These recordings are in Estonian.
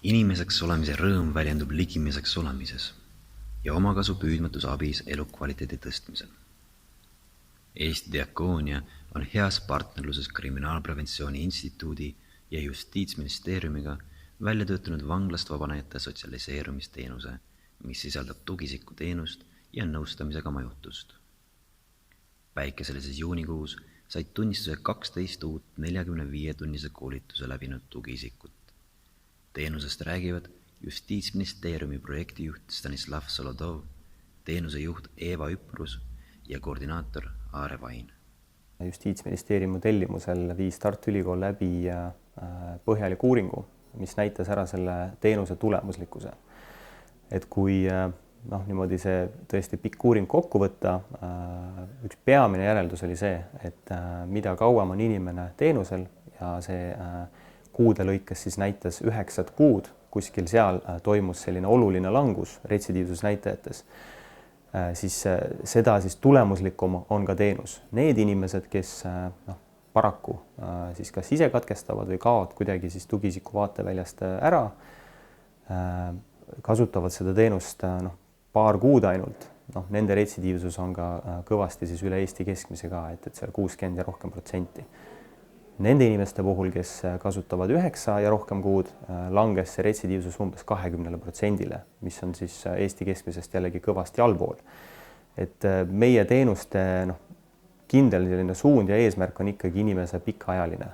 Inimeseks olemise rõõm väljendub ligimeseks olemises ja omakasu püüdmatus abis elukvaliteedi tõstmisel. Eesti Diakoonia on heas partnerluses Kriminaalpreventsiooni Instituudi ja Justiitsministeeriumiga välja töötanud vanglast vabanejate sotsialiseerumisteenuse, mis sisaldab tugisiku teenust ja nõustamisega majutust. Päikeselises juunikuus said tunnistuse 12 uut 45-tunnise koolituse läbinud tugiisikut. Teenusest räägivad Justiitsministeeriumi projektijuht Stanislav Solodov, teenusejuht Eva Üprus ja koordinaator Aare Vain. Justiitsministeeriumi tellimusel viis Tartu Ülikool läbi põhjaliku uuringu, mis näitas ära selle teenuse tulemuslikkuse. Et kui niimoodi see tõesti pikk uuring kokku võtta, üks peamine järeldus oli see, et mida kauem on inimene teenusel ja see kuude lõikes siis näitas 9 kuud, kuskil seal toimus selline oluline langus retsidiivsusnäitajates, siis seda siis tulemuslikum on ka teenus. Need inimesed, kes paraku siis kas ise katkestavad või kaovad kuidagi siis tugiisiku vaateväljast ära, kasutavad seda teenust paar kuud ainult. Nende retsidiivsus on ka kõvasti siis üle Eesti keskmise ka, et seal 60 ja rohkem protsenti. Nende inimeste puhul, kes kasutavad 9 ja rohkem kuud, langes see retsidiivsus umbes 20%, mis on siis Eesti keskmisest jällegi kõvasti allpool. Et meie teenuste kindel selline suund ja eesmärk on ikkagi inimese pikaajaline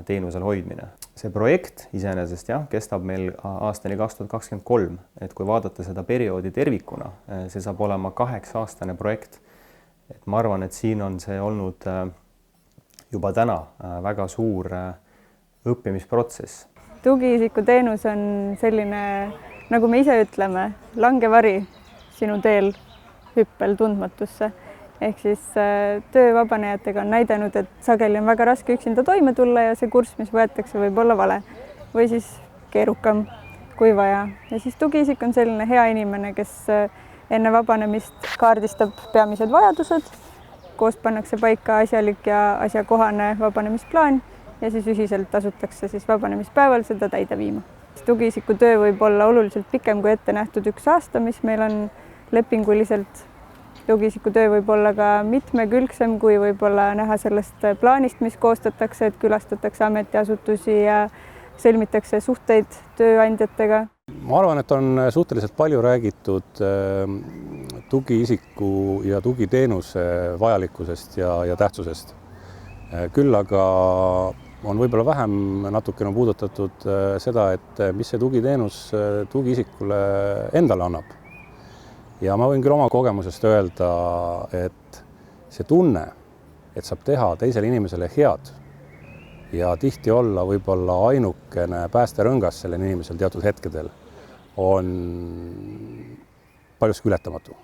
teenusel hoidmine. See projekt iseenesest kestab meil aastani 2023, et kui vaadata seda perioodi tervikuna, see saab olema 8-aastane projekt. Et ma arvan, et siin on see olnud juba täna väga suur õppimisprotsess. Tugiisiku teenus on selline, nagu me ise ütleme, langevari sinu teel hüppel tundmatusse. Ehk siis töövabanejatega on näidanud, et sageli on väga raske üksinda toime tulla ja see kurss, mis võetakse, võib olla vale või siis keerukam kui vaja. Ja siis tugiisik on selline hea inimene, kes enne vabanemist kaardistab peamised vajadused, koos pannakse paika asjalik ja asjakohane vabanemisplaan ja siis ühiselt asutakse siis vabanemispäeval seda täide viima. Tugiisiku töö võib olla oluliselt pikem kui ette nähtud 1 aasta, mis meil on lepinguliselt. Tugiisiku töö võib olla ka mitmekülgsem, kui võib-olla näha sellest plaanist, mis koostatakse, et külastatakse ametiasutusi ja sõlmitakse suhteid tööandjatega. Ma arvan, et on suhteliselt palju räägitud tugiisiku ja tugiteenuse vajalikkusest ja tähtsusest. Küll aga on võib-olla vähem natukene puudutatud seda, et mis see tugiteenus tugiisikule endale annab. Ja ma võin küll oma kogemusest öelda, et see tunne, et saab teha teisele inimesele head ja tihti olla võib-olla ainukene päästerõngas sellel inimesel teatud hetkedel, on paljuski ületamatu.